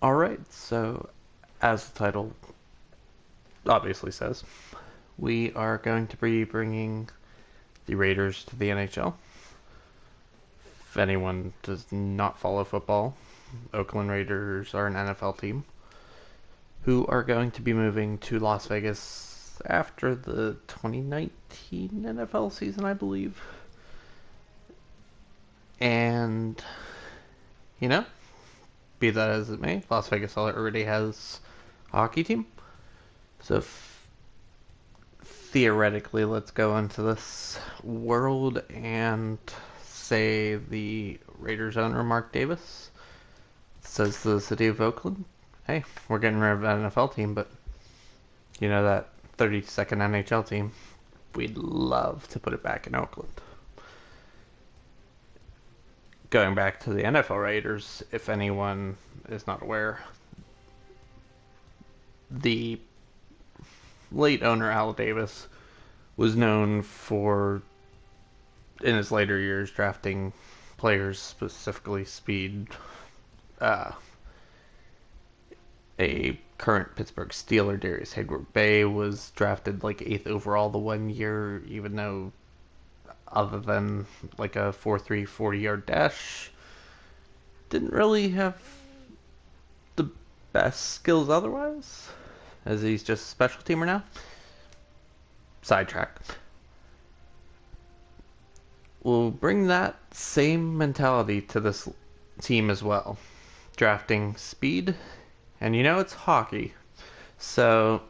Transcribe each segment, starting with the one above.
Alright, so as the title obviously says, we are going to be bringing the Raiders to the NHL. If anyone does not follow football, Oakland Raiders are an NFL team who are going to be moving to Las Vegas after the 2019 NFL season, I believe. And, you know, be that as it may, Las Vegas already has a hockey team. So theoretically, let's go into this world and say the Raiders owner, Mark Davis, says to the city of Oakland, hey, we're getting rid of that NFL team, but you know that 32nd NHL team? We'd love to put it back in Oakland. Going back to the NFL Raiders, if anyone is not aware, the late owner, Al Davis, was known for, in his later years, drafting players, specifically speed. Uh, a current Pittsburgh Steeler, Darius Hayward-Bay, was drafted like 8th overall the one year, even though other than like a 4.3 40-yard dash, didn't really have the best skills otherwise, as he's just a special teamer now. Sidetrack. We'll bring that same mentality to this team as well. Drafting speed, and you know it's hockey, so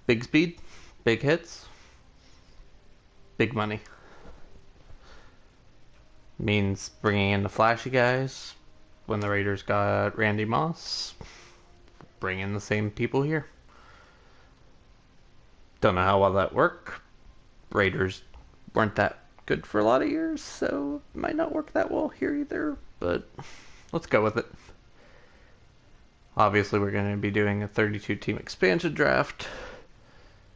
big speed, big hits, big money. Means bringing in the flashy guys. When the Raiders got Randy Moss, bring in the same people here. Don't know how well that worked. Raiders weren't that good for a lot of years, so it might not work that well here either, but let's go with it. Obviously, we're going to be doing a 32-team expansion draft.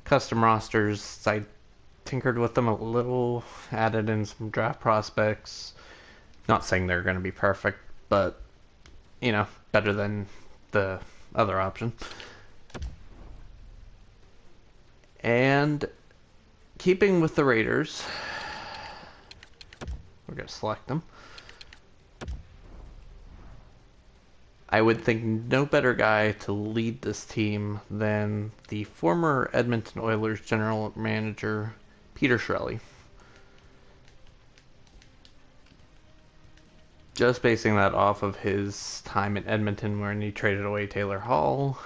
Custom rosters, I tinkered with them a little, added in some draft prospects. Not saying they're going to be perfect, but, you know, better than the other option. And keeping with the Raiders, we're going to select them. I would think no better guy to lead this team than the former Edmonton Oilers general manager, Peter Chiarelli. Just basing that off of his time in Edmonton, when he traded away Taylor Hall,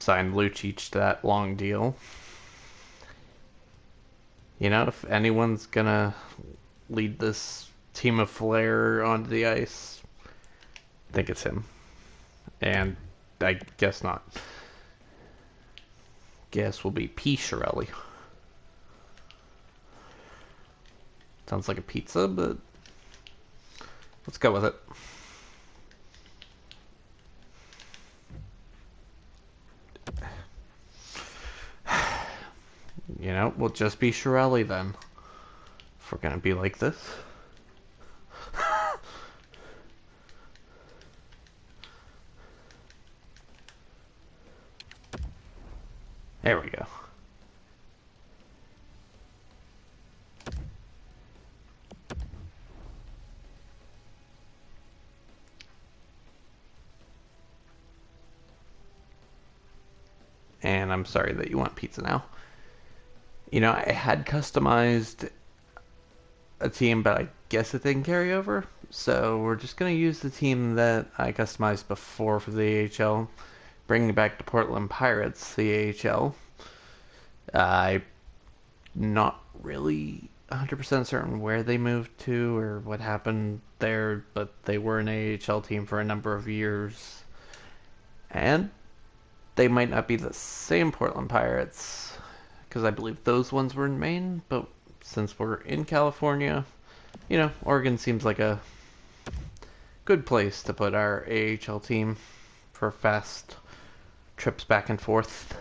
signed Lucic to that long deal. You know, if anyone's gonna lead this team of flair onto the ice, I think it's him. And I guess not. Guess will be P. Chiarelli. Sounds like a pizza, but let's go with it. You know, we'll just be Chiarelli then. If we're gonna be like this. There we go. And I'm sorry that you want pizza now. You know, I had customized a team, but I guess it didn't carry over. So we're just going to use the team that I customized before for the AHL, bringing back the Portland Pirates, the AHL. I'm not really 100% certain where they moved to or what happened there, but they were an AHL team for a number of years. And they might not be the same Portland Pirates, because I believe those ones were in Maine, but since we're in California, you know, Oregon seems like a good place to put our AHL team for fast trips back and forth.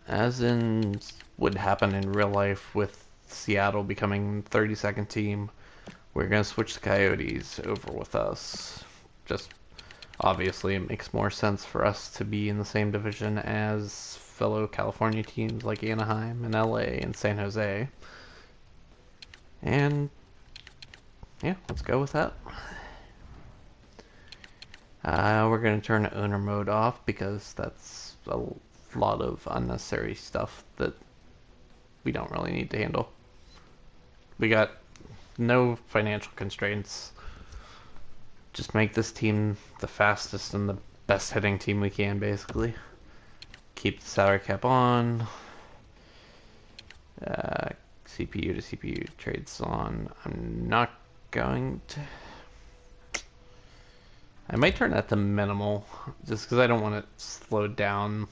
As in would happen in real life with Seattle becoming 32nd team. We're going to switch the Coyotes over with us. Just obviously, it makes more sense for us to be in the same division as fellow California teams like Anaheim and LA and San Jose. And yeah, let's go with that. We're going to turn owner mode off because that's a lot of unnecessary stuff that we don't really need to handle. We got no financial constraints. Just make this team the fastest and the best hitting team we can, basically. Keep the salary cap on. CPU to CPU trades on. I'm not going to... I might turn that to minimal, just because I don't want it slowed down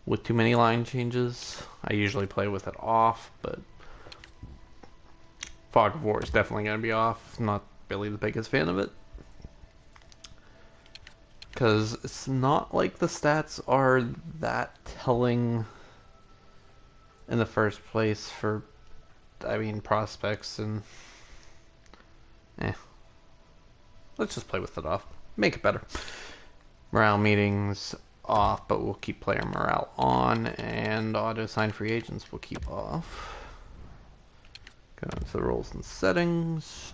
with too many line changes. I usually play with it off, but Fog of War is definitely going to be off. Not really the biggest fan of it. Because it's not like the stats are that telling in the first place for, prospects and... Let's just play with it off. Make it better. Morale meetings off, but we'll keep player morale on, and auto-sign free agents we'll keep off. Go into the roles and settings.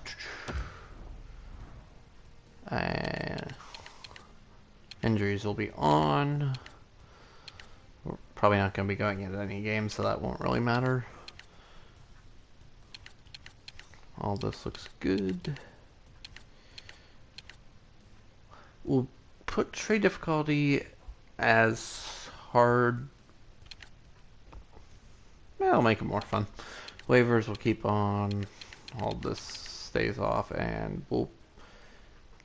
Injuries will be on. We're probably not going to be going into any games, so that won't really matter. All this looks good. We'll put trade difficulty as hard. I'll make it more fun. Waivers will keep on. All this stays off, and we'll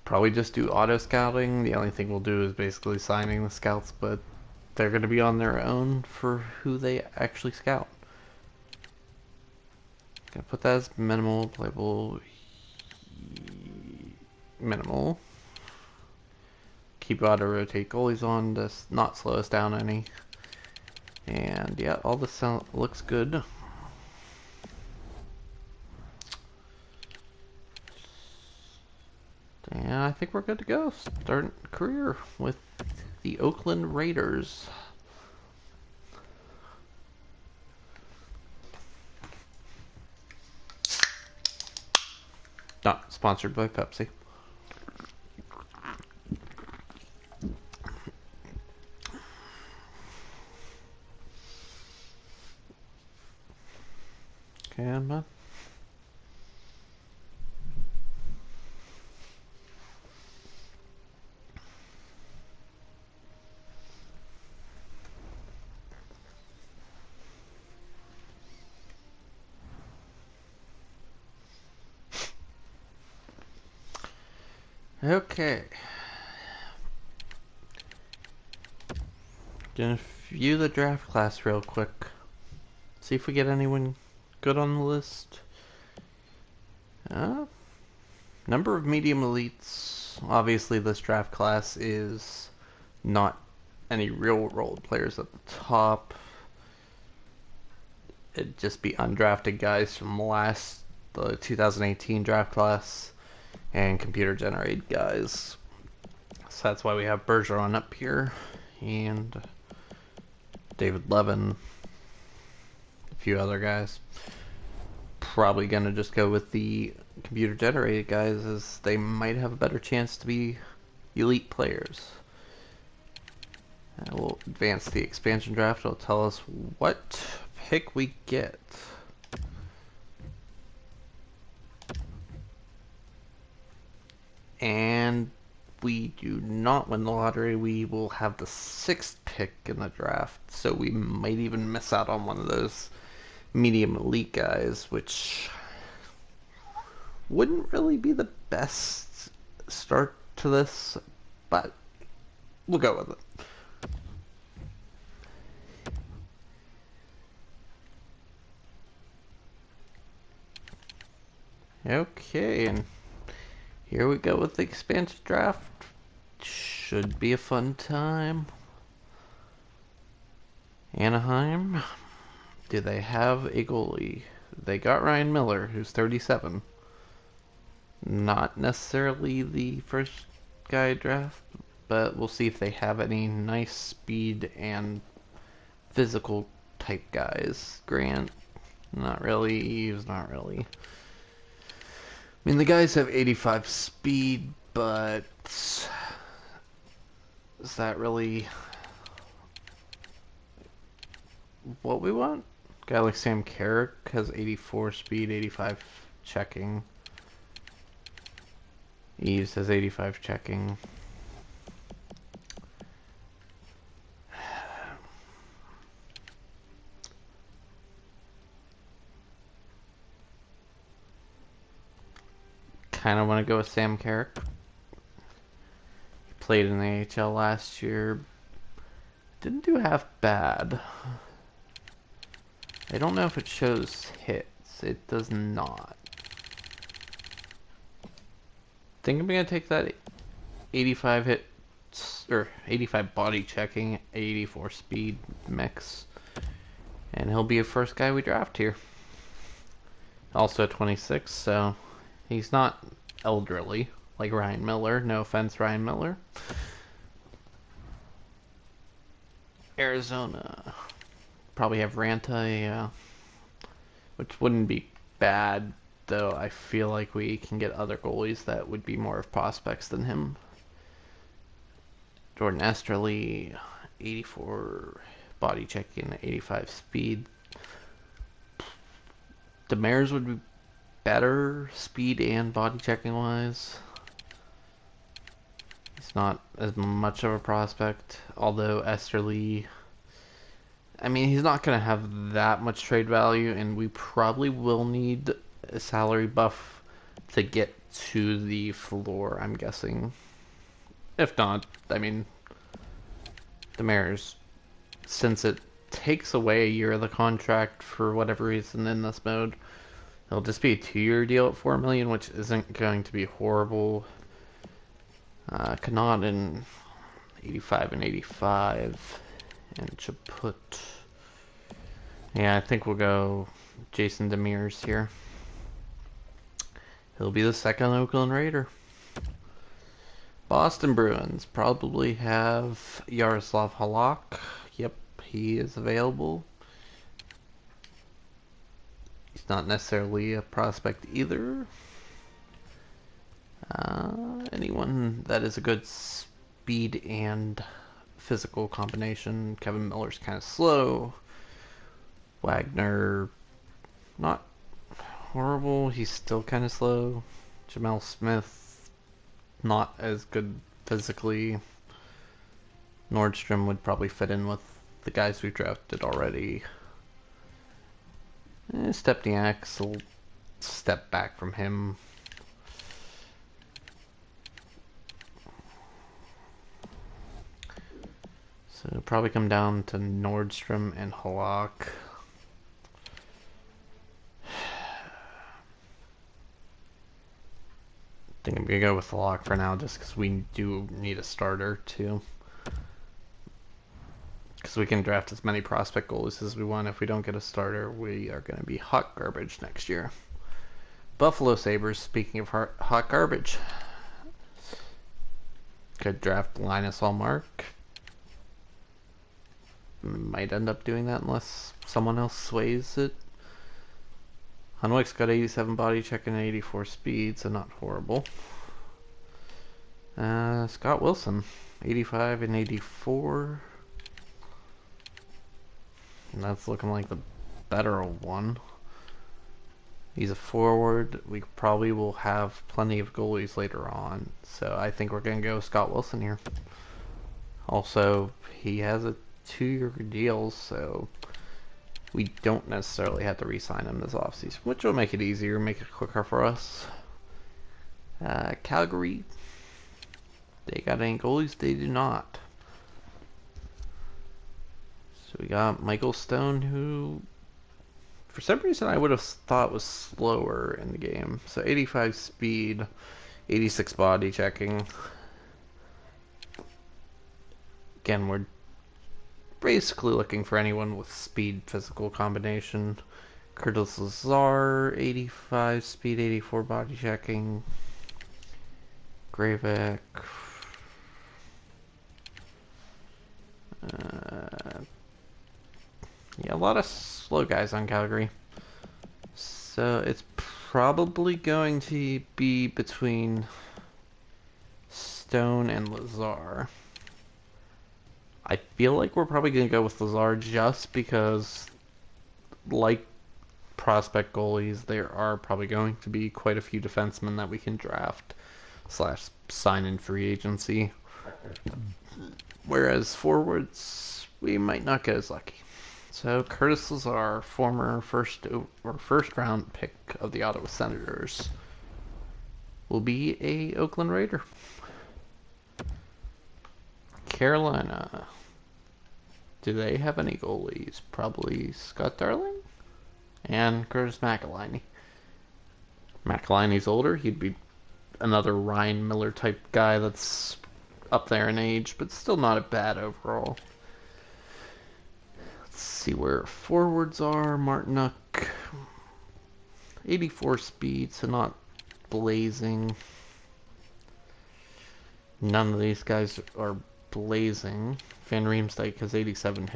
probably just do auto scouting. The only thing we'll do is basically signing the scouts, but they're going to be on their own for who they actually scout. Gonna put that as minimal, playable, minimal. Keep auto rotate goalies on to not slow us down any. And yeah, all this looks good. And I think we're good to go. Start career with the Oakland Raiders. Not sponsored by Pepsi. Okay, man. Okay. Gonna view the draft class real quick. See if we get anyone good on the list. Number of medium elites. Obviously, this draft class is not any real world players at the top. It'd just be undrafted guys from the 2018 draft class and computer generated guys. So that's why we have Bergeron up here and David Levin, a few other guys. Probably gonna just go with the computer generated guys, as they might have a better chance to be elite players. We'll advance the expansion draft. It'll tell us what pick we get. And we do not win the lottery. We will have the 6th pick in the draft, so we might even miss out on one of those medium elite guys, which wouldn't really be the best start to this, but we'll go with it. Okay, and here we go with the expansion draft. Should be a fun time. Anaheim. Do they have a goalie? They got Ryan Miller, who's 37. Not necessarily the first guy draft, but we'll see if they have any nice speed and physical type guys. Grant, not really. Eves, not really. I mean, the guys have 85 speed, but is that really what we want? A guy like Sam Carrick has 84 speed, 85 checking. Eves has 85 checking. Kind of want to go with Sam Carrick. He played in the NHL last year. Didn't do half bad. I don't know if it shows hits. It does not. I think I'm going to take that 85 hits, or 85 body checking, 84 speed mix. And he'll be a first guy we draft here. Also 26, so he's not elderly like Ryan Miller. No offense, Ryan Miller. Arizona. Probably have Ranta, which wouldn't be bad, though I feel like we can get other goalies that would be more of prospects than him. Jordan Esterly, 84 body checking, 85 speed. Demers would be better speed and body checking wise. He's not as much of a prospect, although Esterly, I mean, he's not going to have that much trade value, and we probably will need a salary buff to get to the floor, I'm guessing. If not, I mean, Demers, since it takes away a year of the contract for whatever reason in this mode, it'll just be a 2-year deal at $4 million, which isn't going to be horrible. Connaughton, 85 and 85, and Chaput. Yeah, I think we'll go Jason Demers here. He'll be the second Oakland Raider. Boston Bruins probably have Yaroslav Halak. Yep, he is available. He's not necessarily a prospect either. Anyone that is a good speed and physical combination. Kevin Miller's kind of slow. Wagner, not horrible. He's still kind of slow. Jamel Smith, not as good physically. Nordstrom would probably fit in with the guys we've drafted already. Stepniak's a step back from him. So it'll probably come down to Nordstrom and Halak. I think I'm going to go with Halak for now, just because we do need a starter, too. Because we can draft as many prospect goalies as we want. If we don't get a starter, we are going to be hot garbage next year. Buffalo Sabres, speaking of hot garbage. Could draft Linus Allmark. Might end up doing that unless someone else sways it. Hunwick's got 87 body check and 84 speed, so not horrible. Scott Wilson, 85 and 84. And that's looking like the better one. He's a forward. We probably will have plenty of goalies later on. So I think we're going to go Scott Wilson here. Also, he has a 2-year deal, so we don't necessarily have to re-sign him this offseason, which will make it easier, make it quicker for us. Calgary, they got any goalies? They do not. So we got Michael Stone, who for some reason I would have thought was slower in the game. So 85 speed, 86 body checking. Again, we're basically looking for anyone with speed physical combination. Curtis Lazar, 85 speed, 84 body checking. Gravek. Yeah, a lot of slow guys on Calgary. So it's probably going to be between Stone and Lazar. I feel like we're probably going to go with Lazar just because, like prospect goalies, there are probably going to be quite a few defensemen that we can draft / sign in free agency. Whereas forwards, we might not get as lucky. So Curtis Lazar, former first round pick of the Ottawa Senators, will be a Oakland Raider. Carolina. Do they have any goalies? Probably Scott Darling and Curtis McElhinney. McElhinney's older. He'd be another Ryan Miller type guy that's up there in age, but still not a bad overall. Let's see where forwards are. Martinuck, 84 speed, so not blazing. None of these guys are blazing. Van Riemsdyk has 87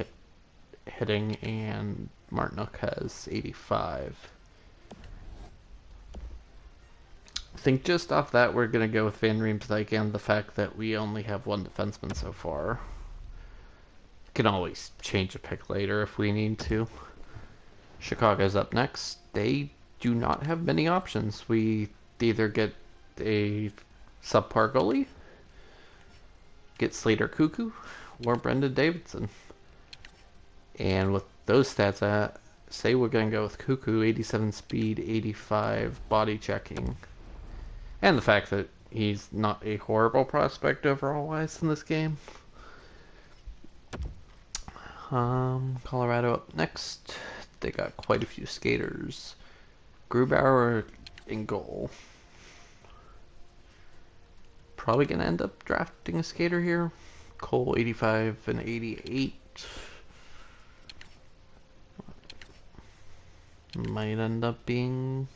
hitting, and Martinuck has 85. I think just off that, we're going to go with Van Riemsdyk and the fact that we only have one defenseman so far. Can always change a pick later if we need to. Chicago's up next. They do not have many options. We either get a subpar goalie, get Slater Cuckoo, or Brendan Davidson. And with those stats, I say we're going to go with Cuckoo, 87 speed, 85 body checking. And the fact that he's not a horrible prospect overall-wise in this game. Colorado up next. They got quite a few skaters. Grubauer in goal. Probably going to end up drafting a skater here. Cole, 85 and 88. Might end up being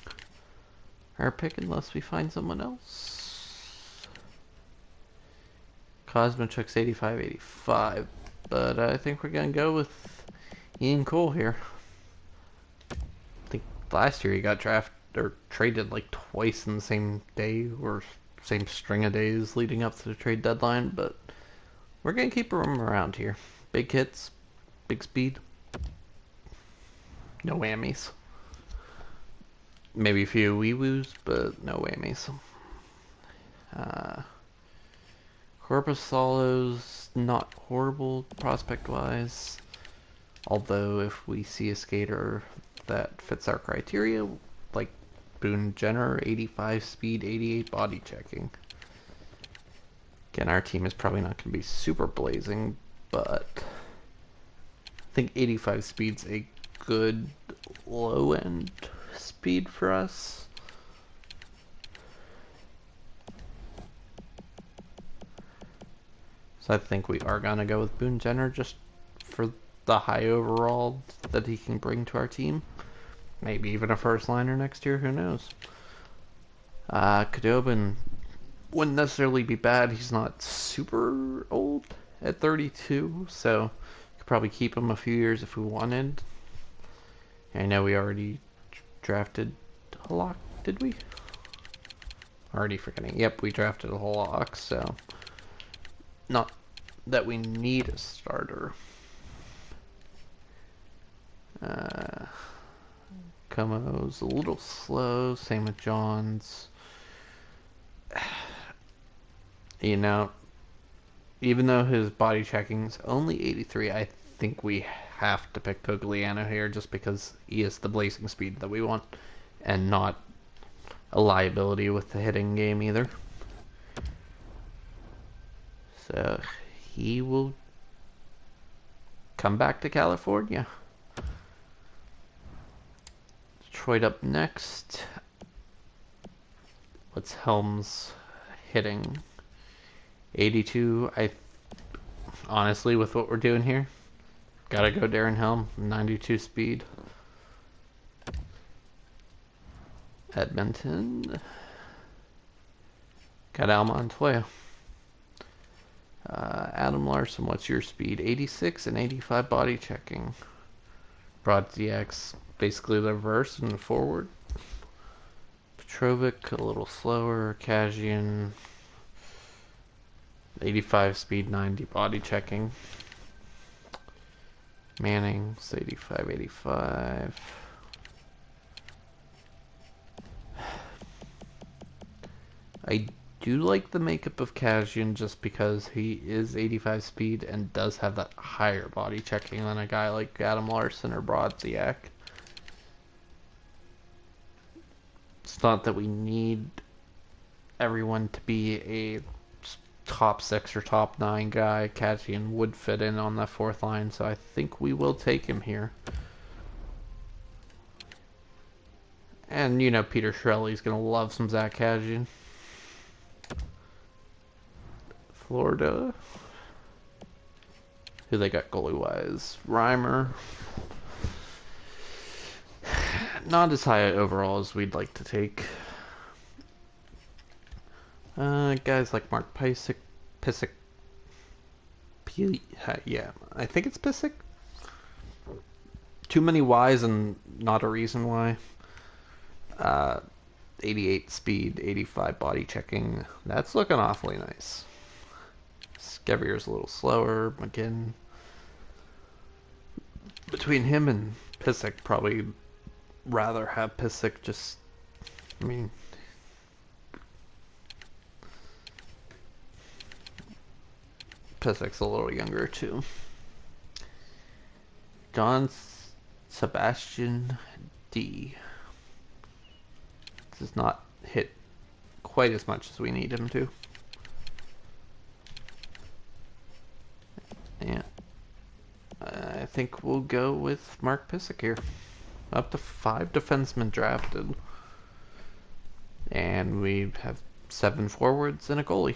our pick unless we find someone else. Kosmachuk's 85, 85. But I think we're going to go with Ian Cole here. I think last year he got drafted or traded like twice in the same day or same string of days leading up to the trade deadline, but we're going to keep him around here. Big hits, big speed, no whammies. Maybe a few wee-woos, but no whammies. Korpisalo's not horrible prospect-wise, although if we see a skater that fits our criteria, like Boone Jenner, 85 speed, 88 body checking. Again, our team is probably not going to be super blazing, but I think 85 speed's a good low-end speed for us. So I think we are going to go with Boone Jenner just for the high overall that he can bring to our team. Maybe even a first liner next year, who knows. Khudobin wouldn't necessarily be bad. He's not super old at 32, so we could probably keep him a few years if we wanted. I know we already drafted Halak, did we? Already forgetting. Yep, we drafted a Halak, so not that we need a starter. Como's a little slow, same with John's. You know, even though his body checking's only 83, I think we have to pick Cogliano here just because he is the blazing speed that we want and not a liability with the hitting game either. So he will come back to California. Detroit up next. What's Helms hitting? 82. Honestly, with what we're doing here, Gotta go Darren Helm, 92 speed. Edmonton. Got Al Montoya. Adam Larson, what's your speed? 86 and 85 body checking. Broad DX, basically the reverse and forward. Petrovic, a little slower. Kajian, 85 speed, 90 body checking. Manning's 85, 85. I do like the makeup of Kajian just because he is 85 speed and does have that higher body checking than a guy like Adam Larson or Brodziak. It's not that we need everyone to be a top 6 or top 9 guy. Kajian would fit in on that fourth line, so I think we will take him here. And, you know, Peter Chiarelli's going to love some Zach Kajian. Florida. Who they got goalie-wise? Reimer. Not as high overall as we'd like to take. Guys like Mark Pysyk. Yeah, I think it's Pysyk. Too many Y's and not a reason why. 88 speed, 85 body checking. That's looking awfully nice. Skevier's a little slower. McGinn. Between him and Pysyk, probably rather have Pysyk just... I mean... Pysyk's a little younger, too. John Sebastian D. Does not hit quite as much as we need him to. Yeah. I think we'll go with Mark Pysyk here. Up to 5 defensemen drafted. And we have 7 forwards and a goalie.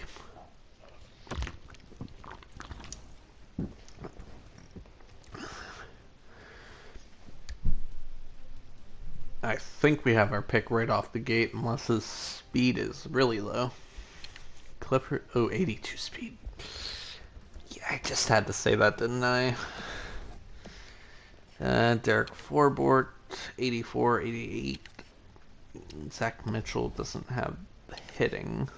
I think we have our pick right off the gate, unless his speed is really low. Clifford, oh, 82 speed. Yeah, I just had to say that, didn't I? Derek Forbort, 84, 88. Zach Mitchell doesn't have hitting.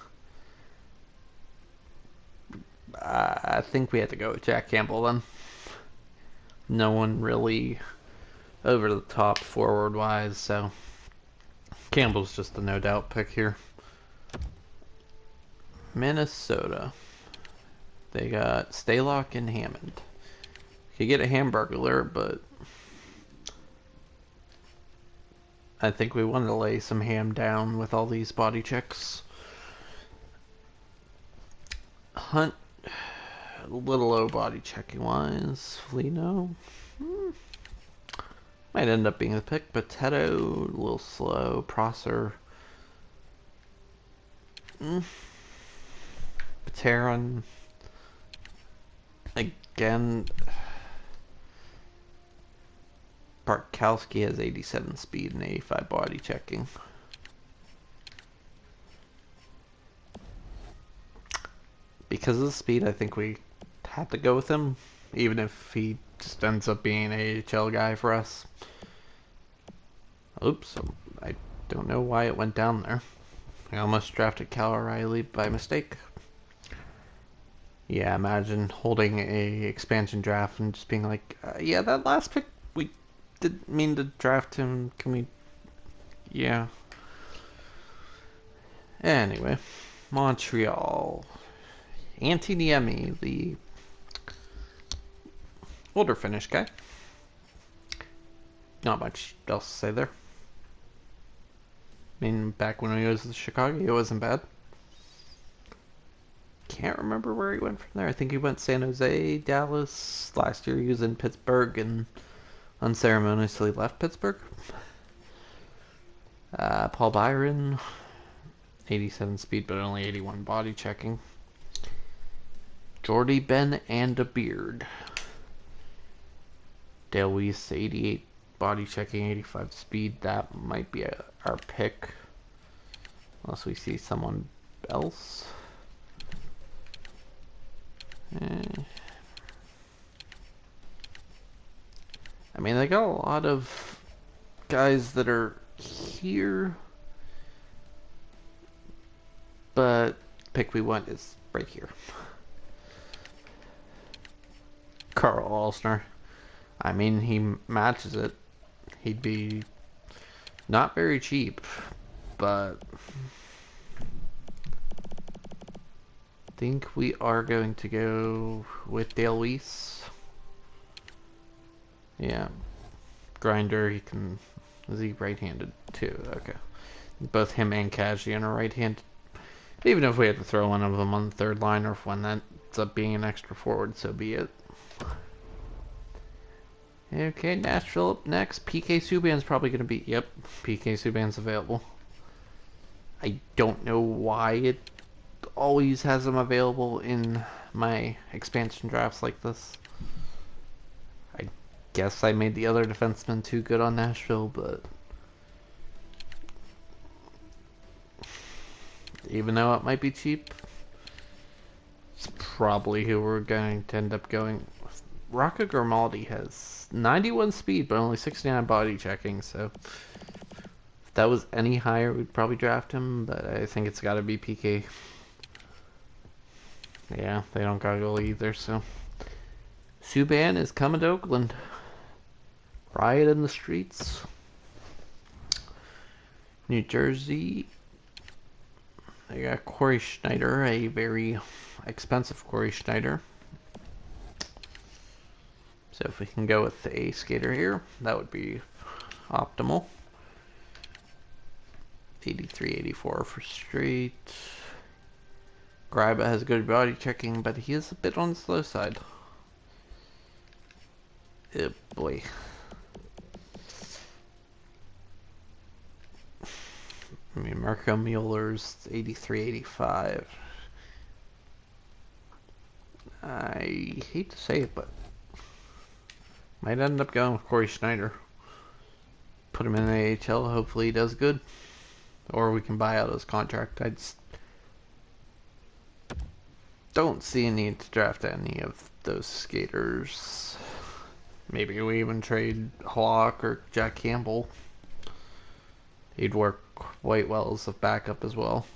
I think we had to go with Jack Campbell then. No one really over the top forward wise, so Campbell's just a no doubt pick here. Minnesota. They got Stalock and Hammond. You get a Hamburglar, but I think we want to lay some ham down with all these body checks. Hunt, a little low body checking wise. Flino. Might end up being the pick. Potato, a little slow. Prosser. Pateron. Again. Bartkowski has 87 speed and 85 body checking. Because of the speed, I think we have to go with him, even if he just ends up being an AHL guy for us. Oops, I don't know why it went down there. I almost drafted Cal O'Reilly by mistake. Yeah, imagine holding a expansion draft and just being like, yeah, that last pick, we didn't mean to draft him. Can we... Yeah. Anyway, Montreal. Antiniemi, the older Finnish guy. Not much else to say there. I mean, back when he was in Chicago, he wasn't bad. Can't remember where he went from there. I think he went San Jose, Dallas. Last year he was in Pittsburgh and unceremoniously left Pittsburgh. Paul Byron, 87 speed, but only 81 body checking. Jordy Ben and a beard. Dale Weiss, 88 body checking, 85 speed. That might be our pick. Unless we see someone else. I mean, they got a lot of guys that are here, but the pick we want is right here. Carl Alsner. I mean, he matches it. He'd be not very cheap, but I think we are going to go with Dale Weiss. Yeah. Grinder, he can... Is he right-handed too? Okay. Both him and Kajian are right-handed. Even if we had to throw one of them on the third line, or if one ends up being an extra forward, so be it. Okay, Nashville up next. PK Subban's probably going to be... Yep, PK Subban's available. I don't know why it always has them available in my expansion drafts like this. I guess I made the other defenseman too good on Nashville, but... Even though it might be cheap, it's probably who we're going to end up going with. Rocco Grimaldi has 91 speed, but only 69 body checking, so if that was any higher, we'd probably draft him, but I think it's got to be PK. Yeah, they don't got a goal either, so... Subban is coming to Oakland. Riot in the streets. New Jersey. They got Corey Schneider, a very expensive Corey Schneider. So if we can go with a skater here, that would be optimal. 83, 84 for straight. Gryba has good body checking, but he is a bit on the slow side. Oh boy. I mean, Marco Mueller's 83, 85. I hate to say it, but might end up going with Corey Schneider. Put him in the AHL, hopefully he does good. Or we can buy out his contract. I just don't see a need to draft any of those skaters. Maybe we even trade Hawk or Jack Campbell. He'd work quite well as a backup as well.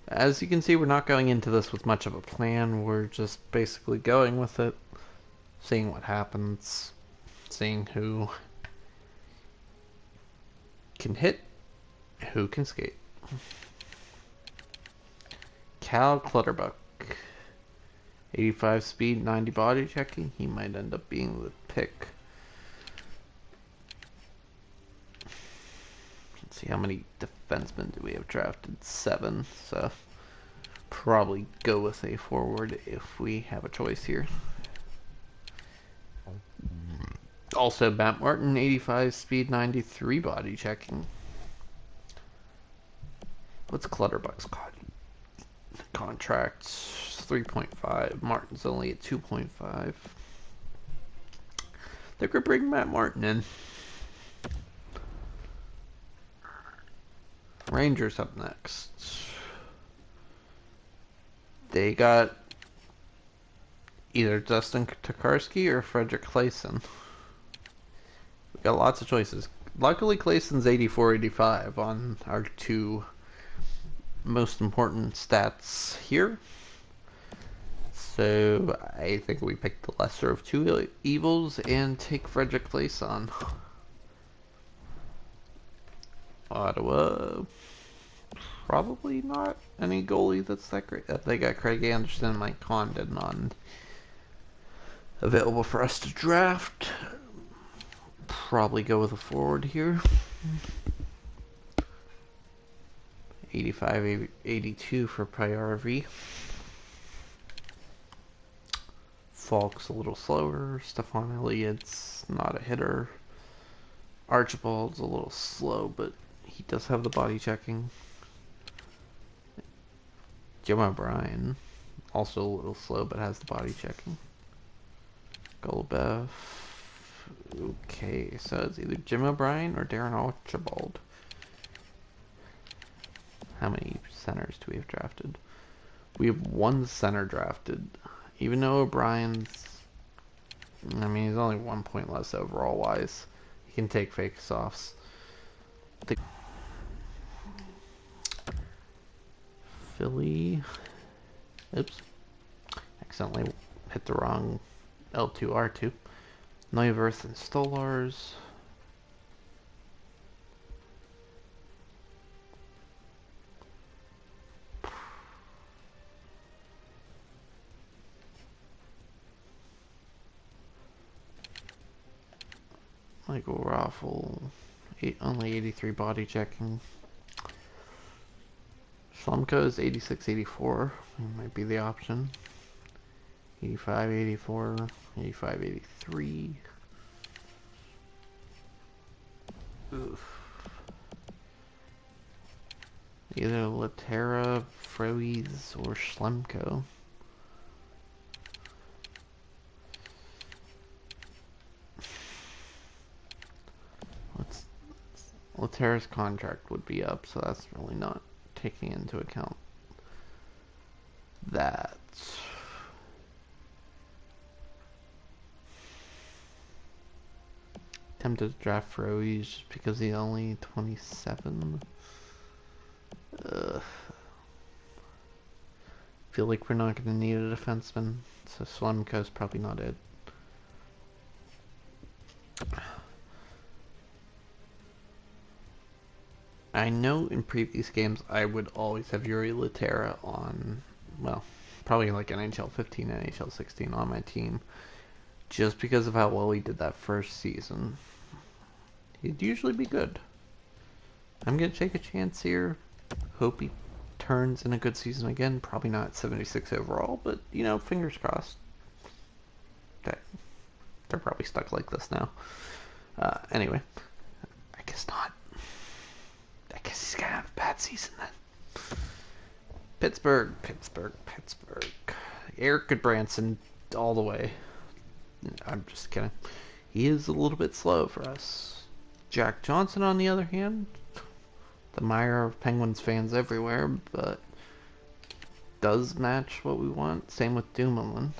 As you can see, we're not going into this with much of a plan. We're just basically going with it, seeing what happens, seeing who can hit, who can skate. Cal Clutterbuck, 85 speed, 90 body checking. He might end up being the pick. See how many defensemen do we have drafted? 7, so probably go with a forward if we have a choice here. Also, Matt Martin, 85 speed, 93 body checking. What's Clutterbuck's contract? 3.5. Martin's only at 2.5. They could bring Matt Martin in. Rangers up next. They got either Dustin Tokarski or Frederick Claesson. We got lots of choices. Luckily, Claesson's 84, 85 on our two most important stats here. So I think we pick the lesser of two evils and take Frederick Claesson. Ottawa, probably not any goalie that's that great. They got Craig Anderson and Mike Condon on available for us to draft. Probably go with a forward here. 85, 82 for Priority. Falk's a little slower. Stefan Elliott's not a hitter. Archibald's a little slow, but he does have the body checking. Jim O'Brien, also a little slow, but has the body checking. Golubev. Okay, so it's either Jim O'Brien or Darren Archibald. How many centers do we have drafted? We have one center drafted. Even though O'Brien's... I mean, he's only 1 point less overall wise. He can take face-offs. Philly... Oops. Accidentally hit the wrong L2R2. Neuwirth and Stolars. Michael Raffle. Only 83 body checking. Slumko's 86-84. Might be the option. 85-84. 85-83. Oof. Either Laterra, Froese, or Schlemko. Laterra's contract would be up, so that's really not taking into account that. Tempted to draft Froese just because he's only 27. Feel like we're not going to need a defenseman, so Slumko's probably not it. I know in previous games I would always have Yuri Laterra on, well, probably like NHL 15, NHL 16 on my team, just because of how well he did that first season. He'd usually be good. I'm going to take a chance here. Hope he turns in a good season again. Probably not 76 overall, but, you know, fingers crossed. They're probably stuck like this now. Anyway, I guess not. I guess he's gonna have a bad season then. Pittsburgh. Eric Goodbranson all the way. I'm just kidding. He is a little bit slow for us. Jack Johnson, on the other hand, the mire of Penguins fans everywhere, but does match what we want. Same with Dumoulin.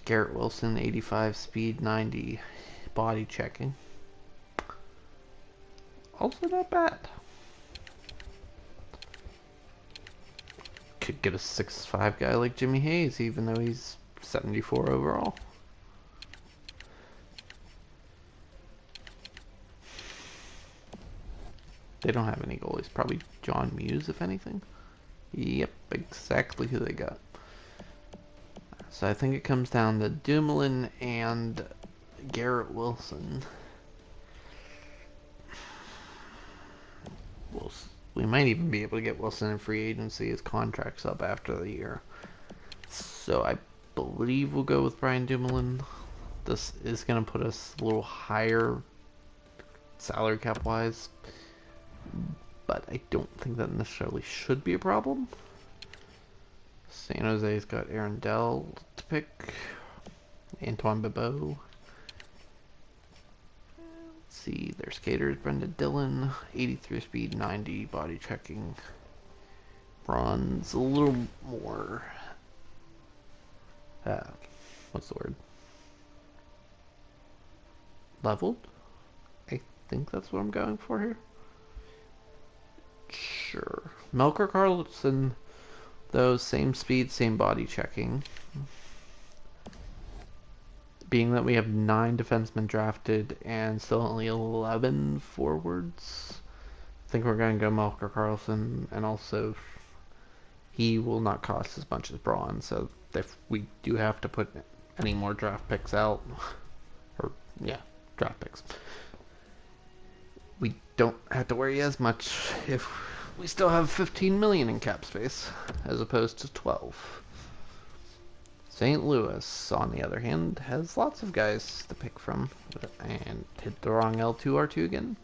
Garrett Wilson, 85 speed, 90 body checking. Also not bad. Could get a 6'5" guy like Jimmy Hayes, even though he's 74 overall. They don't have any goalies. Probably John Muse, if anything. Yep, exactly who they got. So I think it comes down to Dumoulin and Garrett Wilson. We might even be able to get Wilson in free agency. His contract's up after the year. So I believe we'll go with Brian Dumoulin. This is going to put us a little higher salary cap wise, but I don't think that necessarily should be a problem. San Jose's got Aaron Dell to pick. Antoine Bibeau. Let's see, their skaters, Brendan Dillon, 83 speed, 90 body checking. Bronze, a little more, what's the word? Leveled? I think that's what I'm going for here. Sure. Melker Carlson, though, same speed, same body checking. Being that we have 9 defensemen drafted and still only 11 forwards, I think we're going to go Melker Carlson, and also he will not cost as much as Braun, so if we do have to put any more draft picks out, or yeah, draft picks, we don't have to worry as much if we still have 15 million in cap space as opposed to 12. St. Louis, on the other hand, has lots of guys to pick from, and hit the wrong L2R2 again.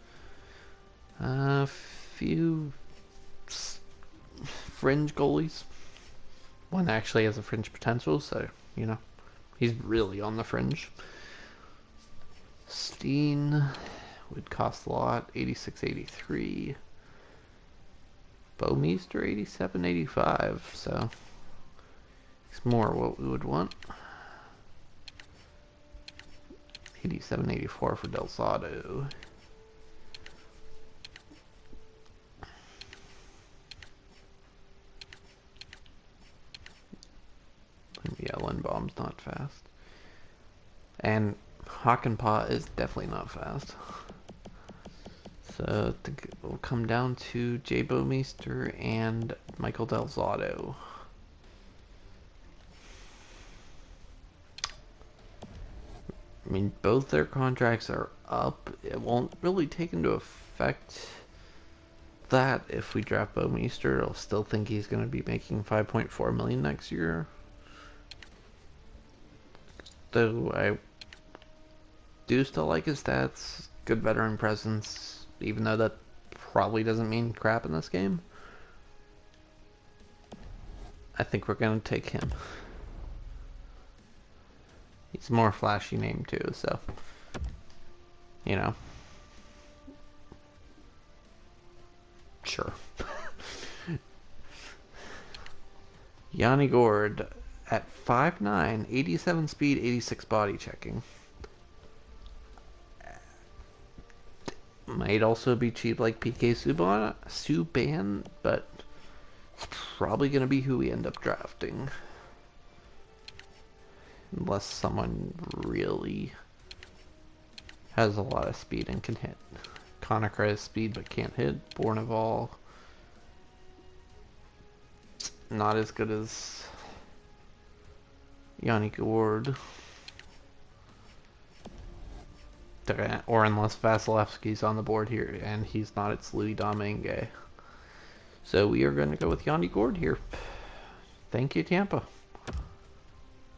A few fringe goalies. One actually has a fringe potential, so, you know, He's really on the fringe. Steen would cost a lot, 86.83. Bouwmeester 87.85, so it's more what we would want. 87.84 for Delzado. Yeah, Lindbaum's not fast. And Hakanpää is definitely not fast. So I think it will come down to Jay Bouwmeester and Michael Delzado. I mean, both their contracts are up. It won't really take into effect that if we draft Bouwmeester. I'll still think he's going to be making $5.4 million next year. Though I do still like his stats, good veteran presence, even though that probably doesn't mean crap in this game. I think we're going to take him. He's a more flashy name too, so, you know. Sure. Yanni Gourde at 5'9", 87 speed, 86 body checking. Might also be cheap like PK Subban, but it's probably going to be who we end up drafting. Unless someone really has a lot of speed and can hit. Conacher has speed but can't hit. Bourneval, not as good as Yanni Gourde. Or unless Vasilevsky's on the board here, and he's not, it's Louis Domingue. So we are going to go with Yanni Gourde here. Thank you, Tampa.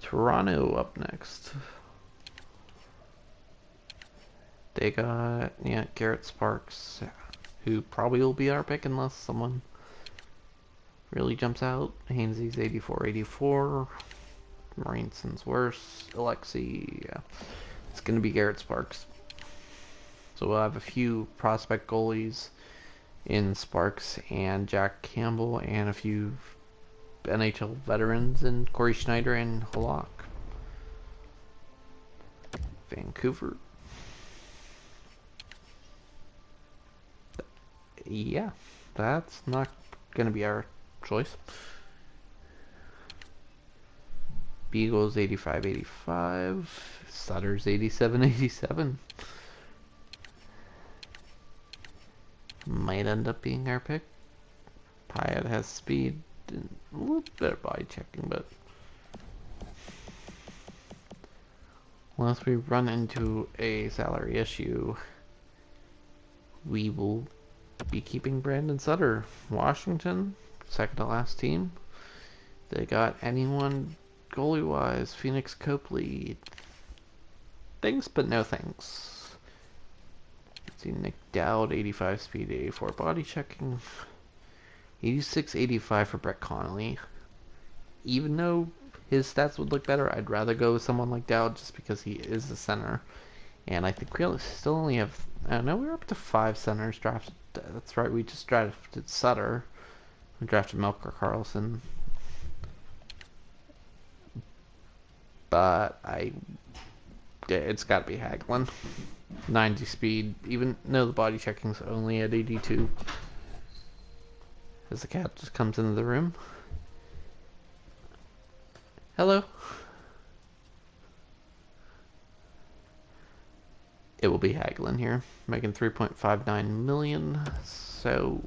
Toronto up next. They got, yeah, Garrett Sparks, who probably will be our pick unless someone really jumps out. Hainsey's 84-84. Marinson's worse. Alexei, yeah. It's going to be Garrett Sparks. So we'll have a few prospect goalies in Sparks and Jack Campbell, and a few NHL veterans in Corey Schneider and Halak. Vancouver. Yeah, that's not going to be our choice. Beagle's 85-85. Sutter's 87-87. Might end up being our pick. Pyatt has speed and a little bit of body checking, but unless we run into a salary issue, we will be keeping Brandon Sutter. Washington, second to last team. They got anyone goalie wise? Phoenix Copley. Thanks, but no thanks. Let's see, Nick Dowd, 85 speed, 84 body checking. 86-85 for Brett Connolly. Even though his stats would look better, I'd rather go with someone like Dowd just because he is the center. And I think we still only have, I don't know, we're up to 5 centers drafted. That's right, we just drafted Sutter. We drafted Melker Karlsson. But it's got to be Hagelin. 90 speed, even though the body checking's only at 82. As the cat just comes into the room. Hello. It will be Hagelin here, making 3.59 million. So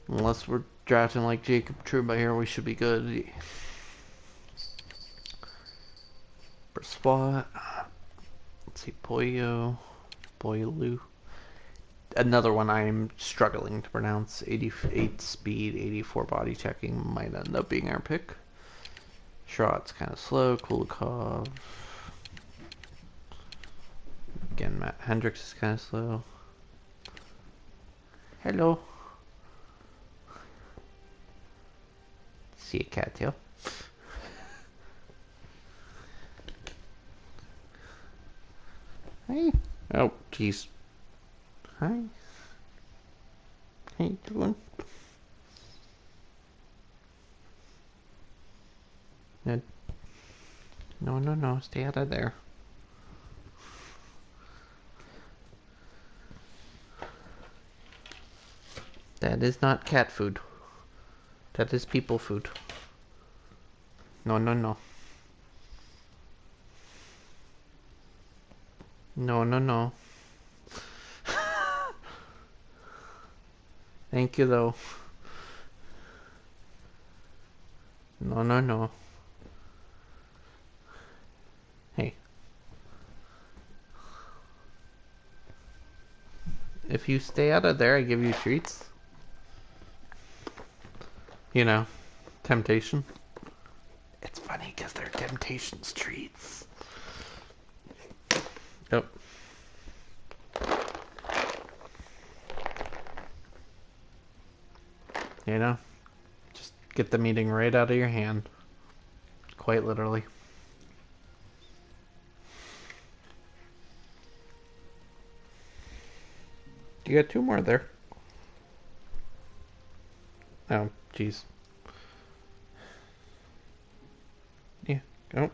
unless we're drafting like Jacob Trouba here, we should be good. For spot, let's see, Boylu. Another one I'm struggling to pronounce. 88 speed, 84 body checking, might end up being our pick. Shot's kind of slow. Kulikov. Again, Matt Hendricks is kind of slow. Hello. See a cattail. Hey. Oh, jeez. Hi. How you doing? No, no, no, no. Stay out of there. That is not cat food. That is people food. No, no, no. No, no, no. Thank you, though. No, no, no. Hey. If you stay out of there, I give you treats. You know, temptation. It's funny because they're temptation's treats. Oh. You know, just get the meeting right out of your hand. Quite literally. You got two more there. Oh, jeez. Yeah. Oh,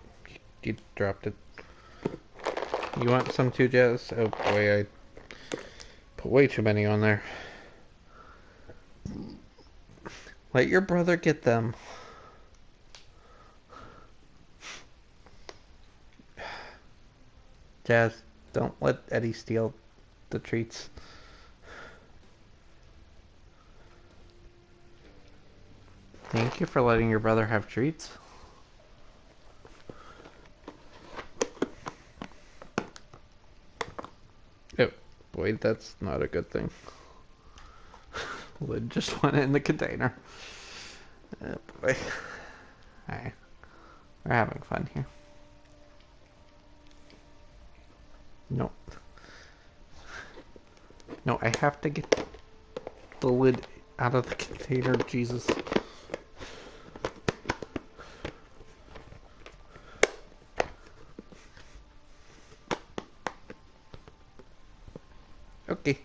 you dropped it. You want some too, Jazz? Oh boy, I put way too many on there. Let your brother get them. Jazz, don't let Eddie steal the treats. Thank you for letting your brother have treats. Oh, boy, that's not a good thing. Lid just went in the container. Oh, boy. Alright. We're having fun here. No. No, I have to get the lid out of the container, Jesus. Okay.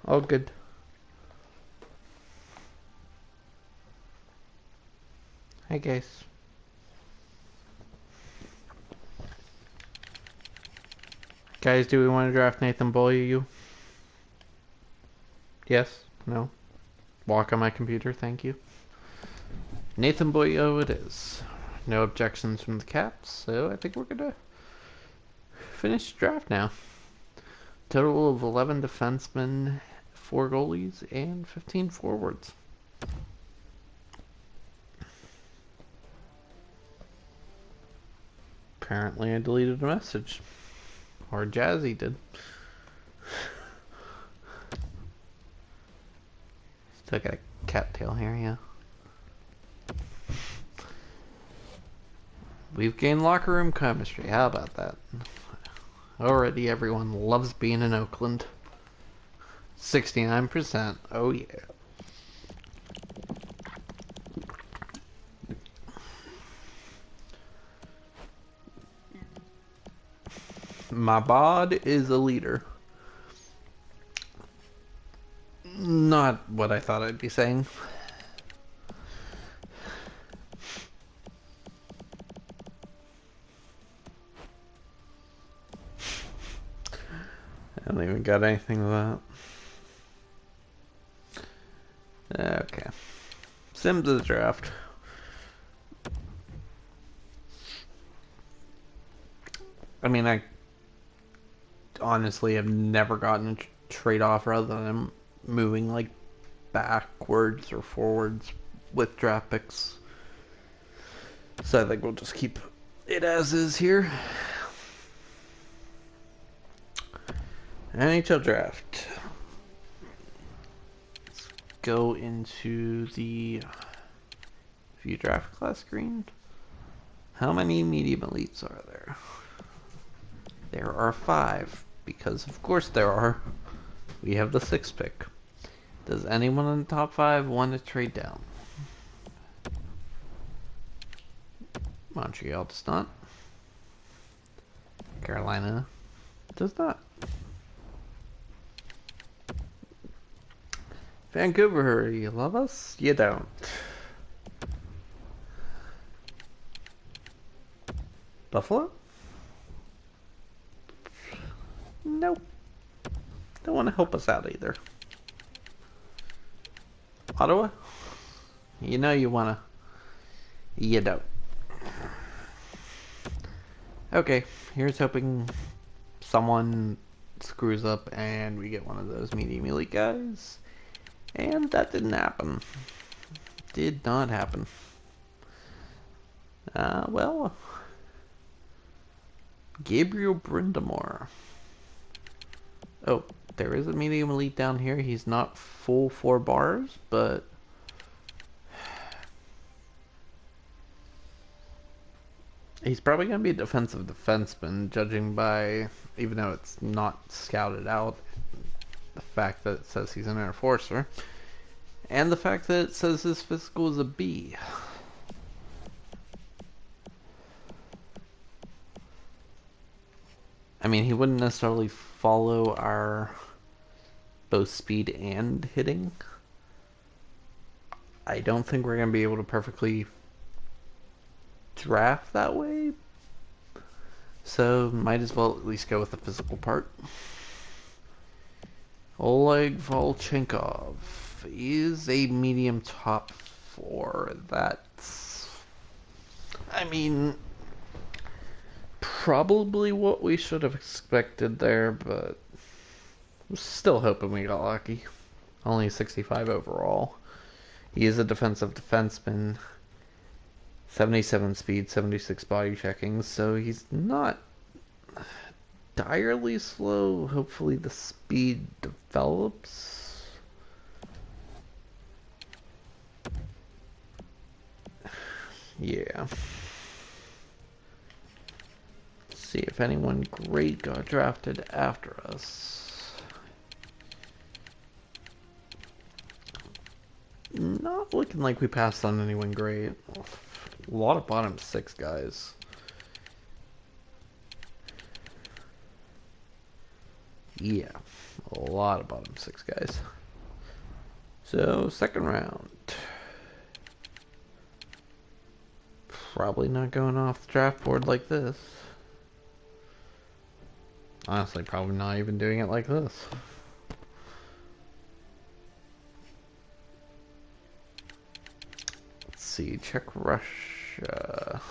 All good. Hi, guys. Guys, do we want to draft Nathan Beaulieu? Yes? No? Walk on my computer, thank you. Nathan Beaulieu it is. No objections from the Caps, so I think we're gonna finish the draft now. Total of 11 defensemen, 4 goalies, and 15 forwards. Apparently I deleted a message. Or Jazzy did. Still got a cattail here, yeah. We've gained locker room chemistry. How about that? Already everyone loves being in Oakland. 69%. Oh yeah. My bod is a leader. Not what I thought I'd be saying. I don't even got anything of that. Okay. Sims of the draft. I mean, I honestly have never gotten a trade offer other than moving like backwards or forwards with draft picks. So I think we'll just keep it as is here. NHL draft. Let's go into the view draft class screen. How many medium elites are there? There are 5, because of course there are. We have the 6th pick. Does anyone in the top 5 want to trade down? Montreal does not. Carolina does not. Vancouver, you love us? You don't. Buffalo? Nope. Don't want to help us out either. Ottawa? You know you wanna. You don't. Okay, here's hoping someone screws up and we get one of those medium elite guys. And that didn't happen. Did not happen. Well, Gabriel Brindamore. Oh, there is a medium elite down here. He's not full 4 bars, but he's probably going to be a defensive defenseman, judging by, even though it's not scouted out, the fact that it says he's an enforcer, and the fact that it says his physical is a B. I mean, he wouldn't necessarily follow our both speed and hitting. I don't think we're going to be able to perfectly draft that way, so might as well at least go with the physical part. Oleg Volchenkov is a medium top 4. That's, I mean, probably what we should have expected there, but I'm still hoping we got lucky. Only 65 overall. He is a defensive defenseman. 77 speed, 76 body checking, so he's not direly slow. Hopefully the speed develops. Yeah. Let's see if anyone great got drafted after us. Not looking like we passed on anyone great. A lot of bottom 6 guys. Yeah, a lot of bottom 6 guys. So, second round. Probably not going off the draft board like this. Honestly, probably not even doing it like this. Let's see, Czech Russia.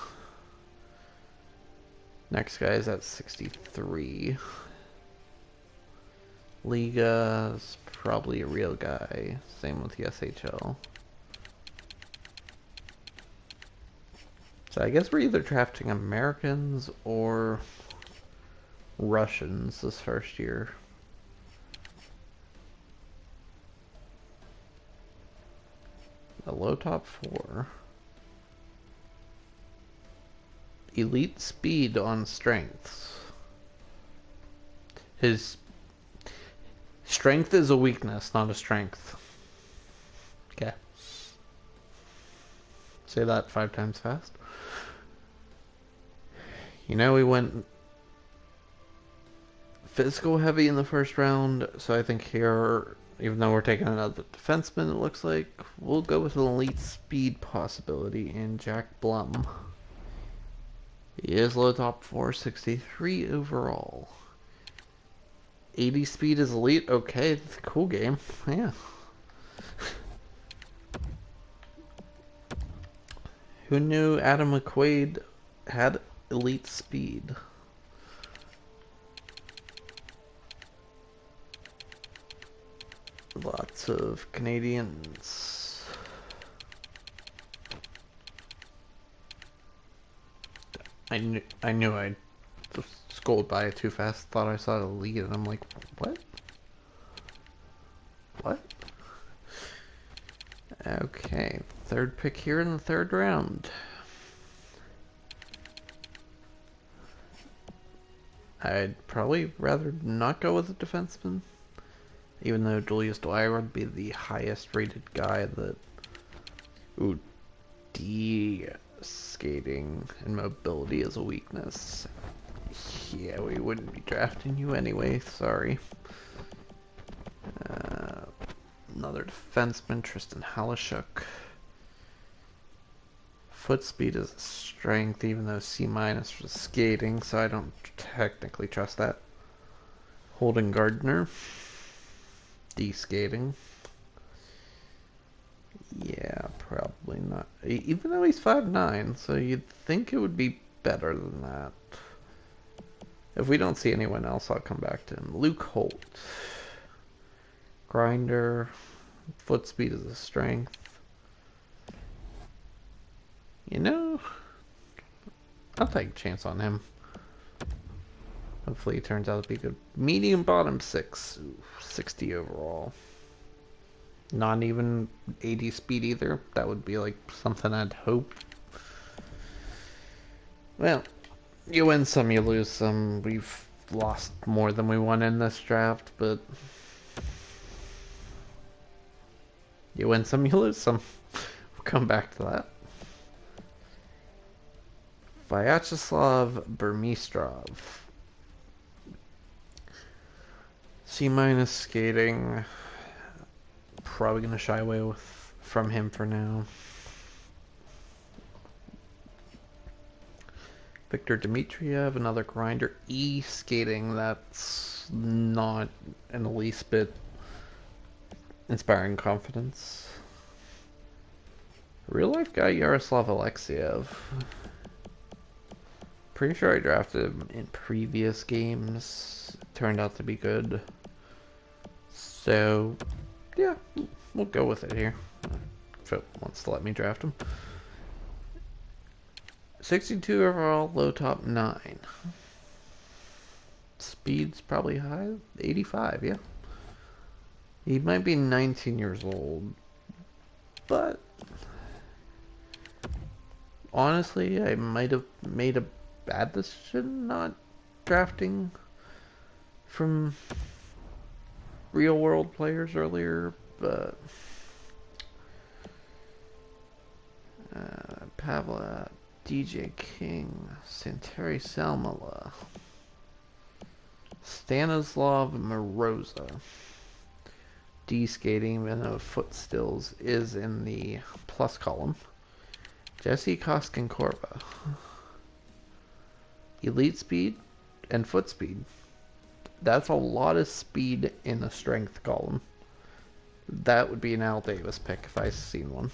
Next guy is at 63. Liga's probably a real guy. Same with the SHL. So I guess we're either drafting Americans or Russians this first year. A low top 4. Elite speed on strengths. His strength is a weakness, not a strength. Okay. Say that 5 times fast. You know, we went physical heavy in the first round, so I think here, even though we're taking another defenseman, it looks like we'll go with an elite speed possibility in Jack Blum. He is low top 4, 63 overall. 80 speed is elite. Okay, cool game. Yeah. Who knew Adam McQuaid had elite speed? Lots of Canadians. I knew I just scrolled by it too fast. Thought I saw the lead, and I'm like, what? What? Okay, third pick here in the third round. I'd probably rather not go with a defenseman, even though Julius Dwyer would be the highest rated guy that... Ooh, D skating and mobility is a weakness. Yeah, we wouldn't be drafting you anyway, sorry. Another defenseman, Tristan Halashuk. Foot speed is a strength, even though C- for skating, so I don't technically trust that. Holden Gardner. D skating. Yeah, probably not. Even though he's 5'9", so you'd think it would be better than that. If we don't see anyone else, I'll come back to him. Luke Holt. Grinder. Foot speed is a strength. You know, I'll take a chance on him. Hopefully he turns out to be good. Medium bottom 6. Ooh, 60 overall. Not even 80 speed either. That would be like something I'd hope. Well, you win some, you lose some. We've lost more than we won in this draft, but you win some, you lose some. We'll come back to that. Vyacheslav Burmistrov. C- skating. Probably gonna shy away from him for now. Victor Dmitriev, another grinder. E skating, that's not in the least bit inspiring confidence. Real life guy Yaroslav Alexiev. Pretty sure I drafted him in previous games. Turned out to be good. So, yeah, we'll go with it here. If it wants to let me draft him. 62 overall, low top 9. Speed's probably high, 85, yeah. He might be 19 years old, but honestly, I might have made a bad decision not drafting from real world players earlier, but Pavla, DJ King, Santeri Salmela, Stanislav Moroza. D skating, even though foot stills is in the plus column. Jesse Koskenkorva. Elite speed and foot speed. That's a lot of speed in the strength column. That would be an Al Davis pick if I've seen one.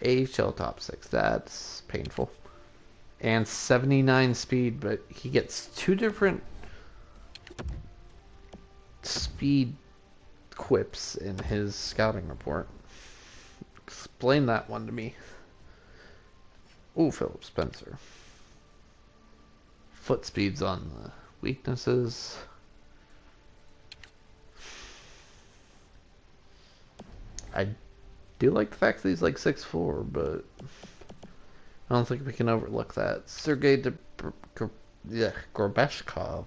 AHL top 6. That's painful. And 79 speed, but he gets 2 different speed quips in his scouting report. Explain that one to me. Ooh, Philip Spencer. Foot speeds on the weaknesses. I do like the fact that he's like 6'4", but I don't think we can overlook that. Sergei Gorbeshkov.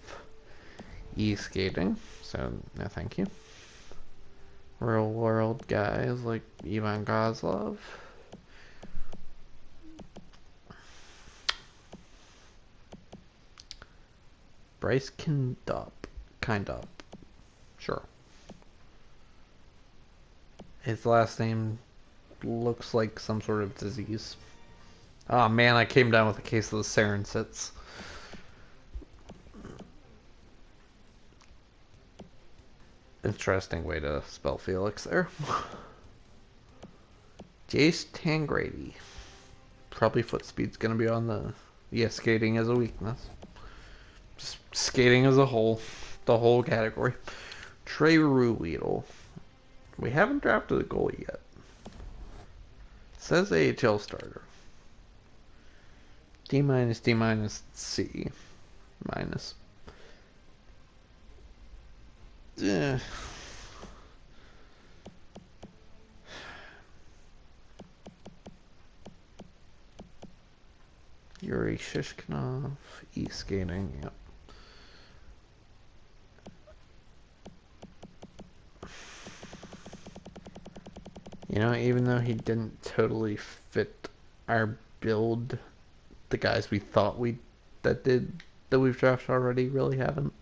E-skating, so no thank you. Real world guys like Ivan Kozlov. Bryce Kindup. Sure. His last name looks like some sort of disease. Oh man, I came down with a case of the Sarensits. Interesting way to spell Felix there. Jace Tangrady. Probably foot speed's gonna be on the... Yeah, skating as a weakness. Just skating as a whole. The whole category. Trey Ruweedle. We haven't drafted a goalie yet. It says AHL starter. D-, D-, C-. Minus. Yuri Shishkinov, e-skating, yep. You know, even though he didn't totally fit our build the guys we thought that we've drafted already really haven't.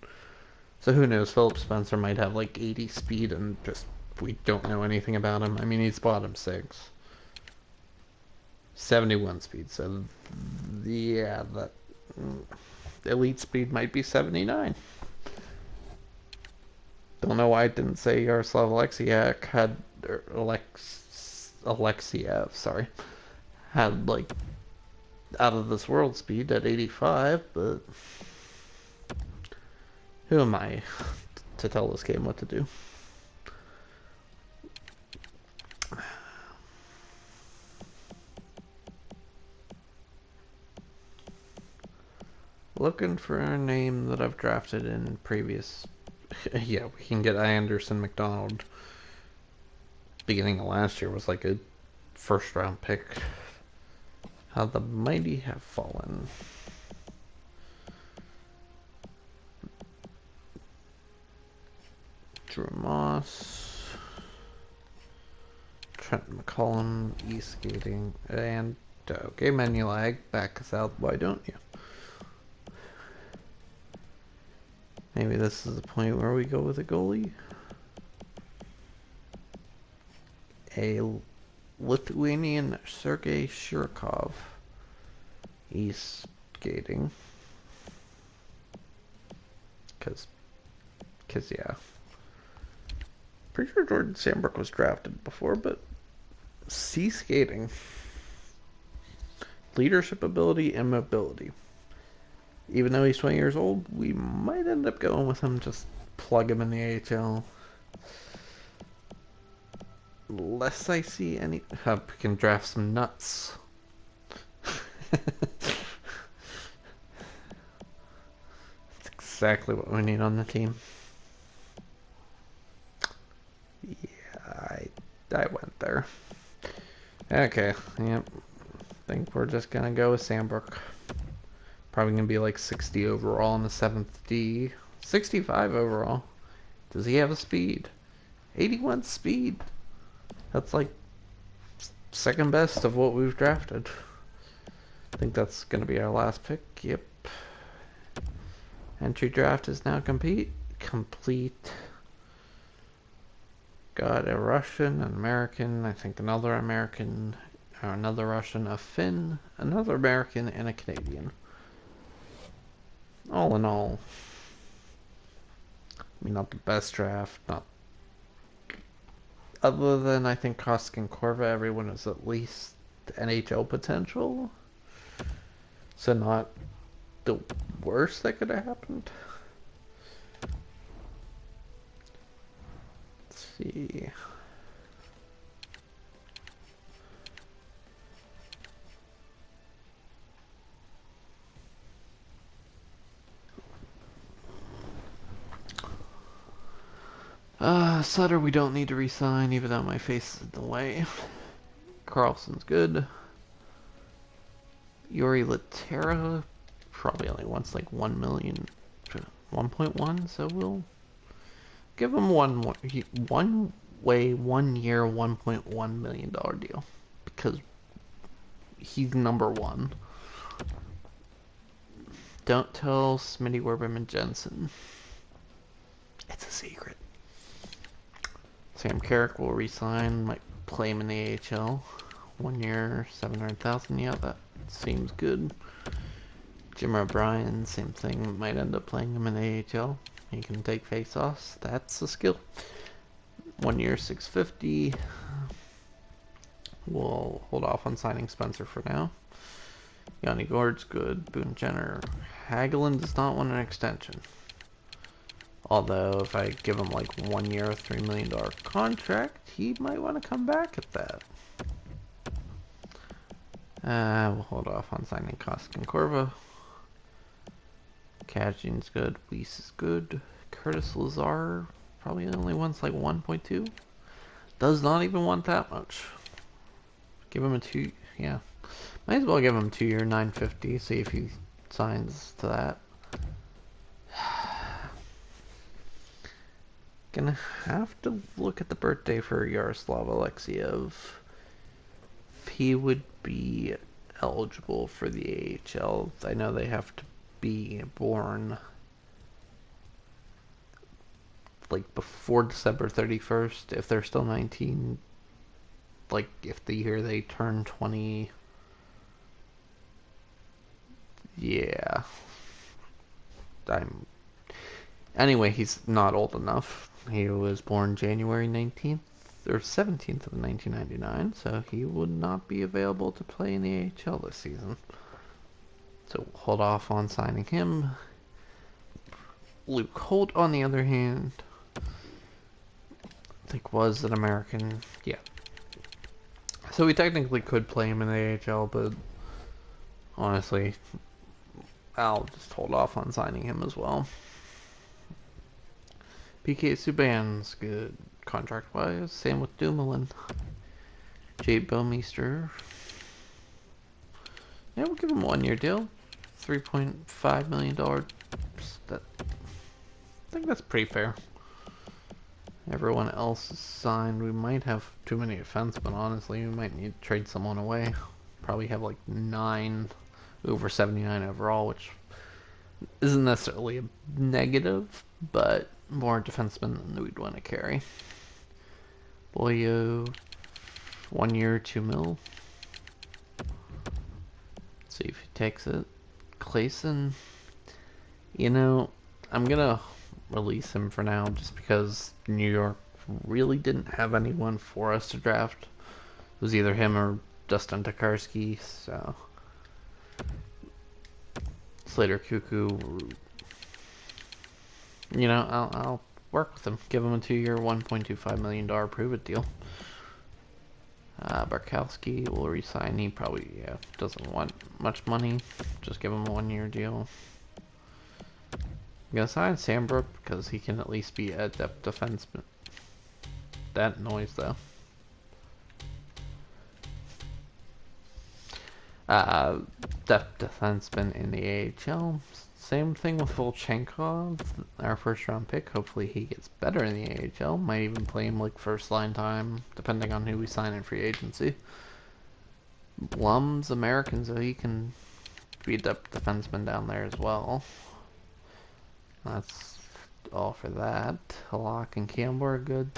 So who knows? Philip Spencer might have like 80 speed and just we don't know anything about him. I mean, he's bottom six. 71 speed, so yeah, that elite speed might be 79. Don't know why I didn't say Yaroslav Alexiak had Alexiev, sorry, had like out of this world speed at 85, but who am I to tell this game what to do? Looking for a name that I've drafted in previous. Yeah, we can get Anderson McDonald. Beginning of last year was like a first round pick. How the mighty have fallen. Drew Moss, Trent McCollum, e-skating, and okay, menu lag, back us out, why don't you? Maybe this is the point where we go with a goalie. A Lithuanian Sergei Shirkov, e-skating. Cause yeah. Pretty sure Jordan Sandberg was drafted before, but skating. Leadership ability and mobility. Even though he's 20 years old, we might end up going with him, just plug him in the AHL. Less I see any... Hope we can draft some nuts. That's exactly what we need on the team. Yeah, I went there. Okay, yep. I think we're just gonna go with Sandbrook. Probably gonna be like 60 overall in the 7th D. 65 overall. Does he have a speed? 81 speed. That's like second best of what we've drafted. I think that's gonna be our last pick. Yep. Entry draft is now complete. Got a Russian, an American, I think another American, or another Russian, a Finn, another American, and a Canadian. All in all, I mean, not the best draft, not other than I think Kosk and Korva, everyone is at least NHL potential. So not the worst that could have happened. Let's see. Sutter we don't need to resign, even though my face is in the way. Carlson's good. Yuri Laterra probably only wants like 1 million, 1.1, so we'll give him one year, $1.1 million deal because he's number one. Don't tell Smitty Werberman Jensen. It's a secret. Sam Carrick will resign, might play him in the AHL. 1 year, 700,000. Yeah, that seems good. Jim O'Brien, same thing. Might end up playing him in the AHL. He can take face-offs. That's a skill. 1 year, 650. We'll hold off on signing Spencer for now. Yanni Gord's good. Boone Jenner. Hagelin does not want an extension. Although, if I give him like 1 year, $3 million contract, he might want to come back at that. We'll hold off on signing Kosk and Korva. Kajin's good. Weiss is good. Curtis Lazar probably only wants like 1.2. Does not even want that much. Give him a 2. Yeah. Might as well give him 2 year, 950. See if he signs to that. Gonna have to look at the birthday for Yaroslav Alexiev. He would be eligible for the AHL. I know they have to be born like before December 31st if they're still 19. Like if the year they turn 20. Yeah. I'm Anyway, he's not old enough. He was born January 19th or 17th of 1999, so he would not be available to play in the AHL this season. So hold off on signing him. Luke Holt, on the other hand, I think was an American. Yeah. So we technically could play him in the AHL, but honestly, I'll just hold off on signing him as well. PK Subban's good contract-wise. Same with Dumoulin. Jay Bouwmeester. Yeah, we'll give him a 1-year deal. $3.5 million. I think that's pretty fair. Everyone else is signed. We might have too many defensemen, honestly. We might need to trade someone away. Probably have like 9 over 79 overall, which isn't necessarily a negative, but more defensemen than we'd want to carry. Boyo, 1 year, $2 million. See if he takes it. Clayson, I'm gonna release him for now just because New York really didn't have anyone for us to draft. It was either him or Dustin Tokarski, so Slater Cuckoo. I'll work with him. Give him a 2-year, $1.25 million prove-it deal. Barkowski will resign. He probably doesn't want much money. Just give him a 1-year deal. I'm gonna sign Sandbrook because he can at least be a depth defenseman. That noise though. Depth defenseman in the AHL. Same thing with Volchenkov, our first round pick. Hopefully he gets better in the AHL. Might even play him like first line time, depending on who we sign in free agency. Blum's American, so he can be a depth defenseman down there as well. That's all for that. Halak and Campbell are good.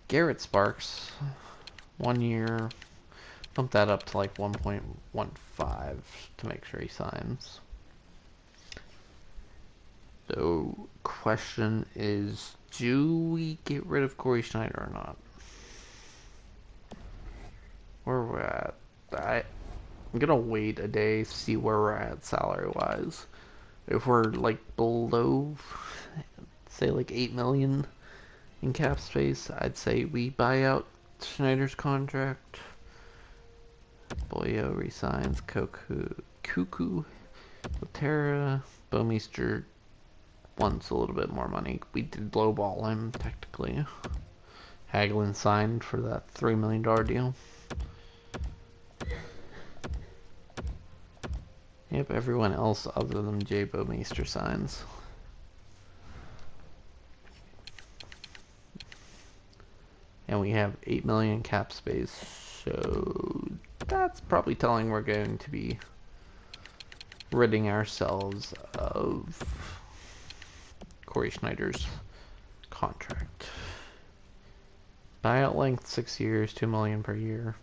Garrett Sparks, 1 year. Bump that up to like 1.15 to make sure he signs. The question is, do we get rid of Corey Schneider or not? Where we're at. I'm gonna wait a day, see where we're at salary-wise. If we're like below, say like 8 million in cap space, I'd say we buy out Schneider's contract. Boyo resigns. Cuckoo, Laterra, Bouwmeester wants a little bit more money. We did lowball him technically. Hagelin signed for that $3 million deal. Yep, everyone else other than Jay Bouwmeester signs. And we have 8 million cap space, so that's probably telling we're going to be ridding ourselves of Corey Schneider's contract. Buyout length 6 years, $2 million per year.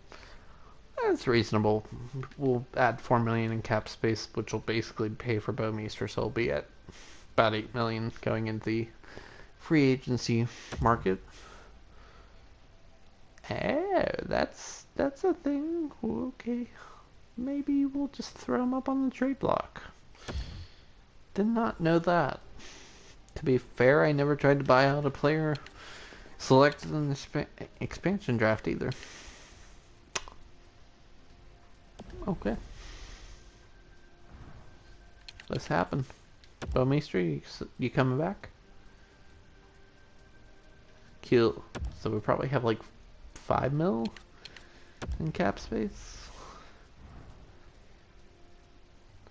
That's reasonable. We'll add $4 million in cap space, which will basically pay for Bouwmeester, so we'll be at about $8 million going into the free agency market. Hey, that's a thing. Okay, maybe we'll just throw him up on the trade block. Did not know that. To be fair, I never tried to buy out a player selected in the expansion draft either. Okay. Let's happen. Bouwmeester, you coming back? Cute. So we probably have like 5 mil in cap space.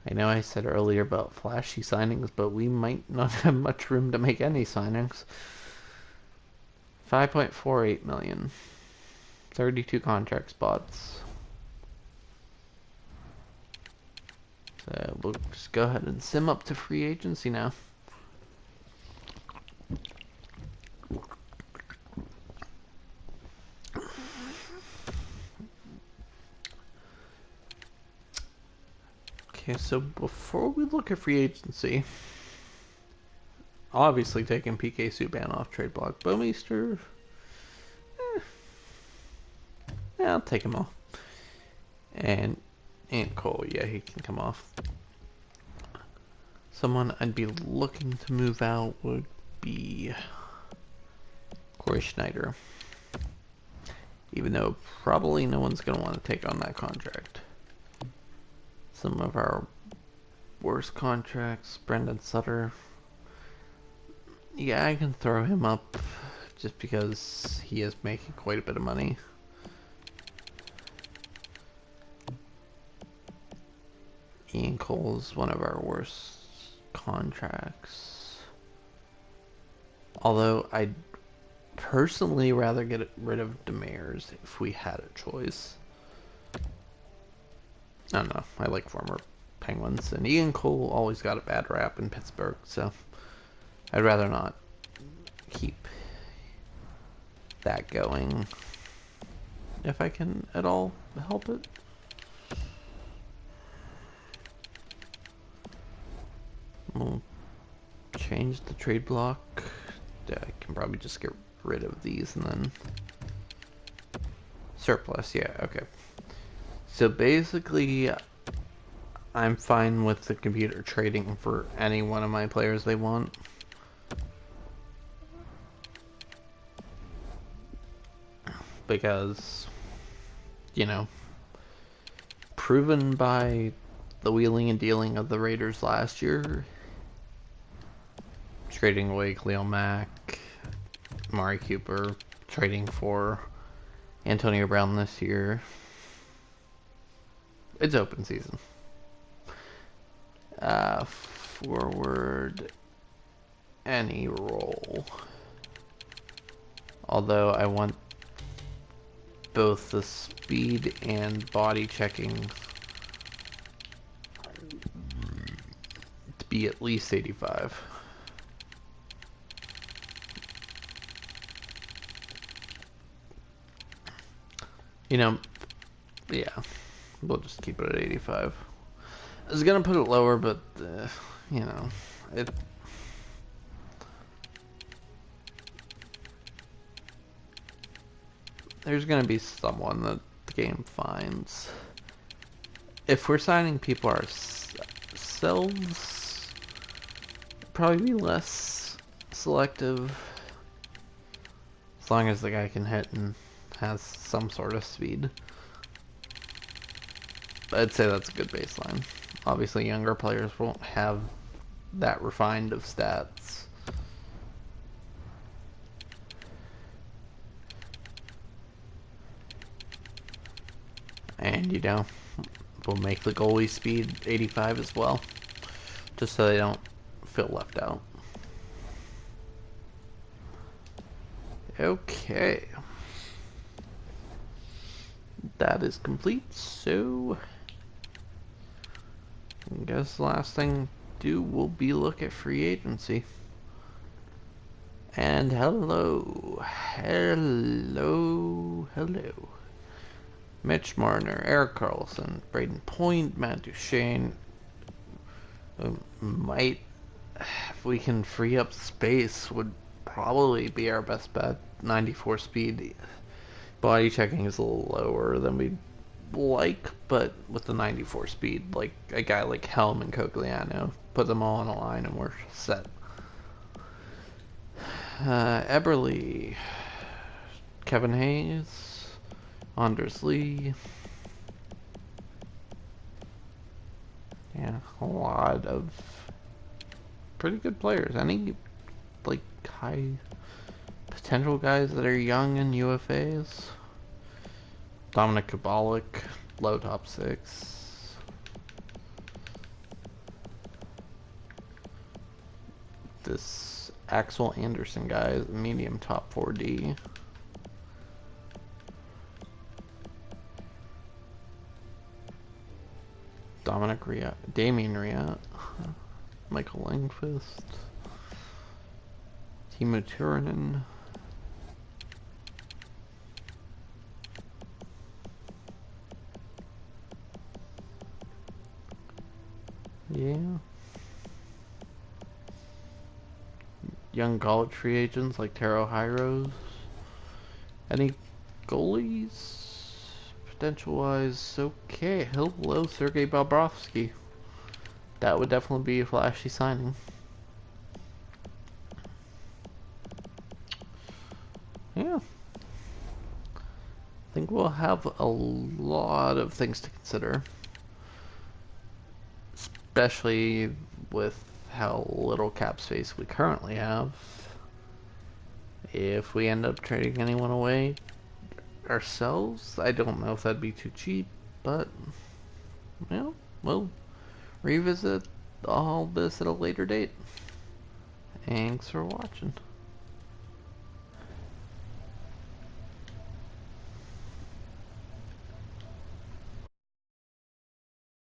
I know I said earlier about flashy signings, but we might not have much room to make any signings. 5.48 million. 32 contract spots. So we'll just go ahead and sim up to free agency now. Okay, so before we look at free agency, obviously taking PK Subban off trade block. Bowmeister, yeah, I'll take him off. And Cole, yeah, he can come off. Someone I'd be looking to move out would be Corey Schneider. Even though probably no one's going to want to take on that contract. Some of our worst contracts, Brendan Sutter. Yeah, I can throw him up just because he is making quite a bit of money. Ian Cole's one of our worst contracts. Although I'd personally rather get rid of Demers if we had a choice. I don't know. I like former Penguins, and Ian Cole always got a bad rap in Pittsburgh, so I'd rather not keep that going if I can at all help it. We'll change the trade block. I can probably just get rid of these and then surplus. Yeah, okay. So basically, I'm fine with the computer trading for any one of my players they want. Because, you know, proven by the wheeling and dealing of the Raiders last year, trading away Khalil Mack, Amari Cooper, trading for Antonio Brown this year. It's open season. Forward, any role. Although I want both the speed and body checking to be at least 85. You know, yeah, we'll just keep it at 85. I was gonna put it lower, but you know, there's gonna be someone that the game finds. If we're signing people ourselves, probably be less selective, as long as the guy can hit and has some sort of speed. But I'd say that's a good baseline. Obviously, younger players won't have that refined of stats. And, you know, we'll make the goalie speed 85 as well, just so they don't feel left out. Okay. That is complete, so I guess the last thing to do will be look at free agency. And hello. Mitch Marner, Eric Carlson, Braden Point, Matt Duchene. Might, if we can free up space, would probably be our best bet. 94 speed. Body checking is a little lower than we'd like, but with the 94 speed, like a guy like Helm and Cogliano, put them all on a line and we're set. Eberle, Kevin Hayes, Anders Lee. Yeah, a lot of pretty good players. Any like high potential guys that are young and UFAs? Dominic Kubalik, low top 6. This Axel Anderson guy is medium top 4D. Dominic Damien Riat, Michael Langfist, Timo Turunen. Yeah. Young college free agents like Taro Hyros. Any goalies? Potential-wise, okay. Hello, Sergei Bobrovsky. That would definitely be a flashy signing. Yeah. I think we'll have a lot of things to consider. Especially with how little cap space we currently have. If we end up trading anyone away ourselves, I don't know if that'd be too cheap, but we'll revisit all this at a later date. Thanks for watching.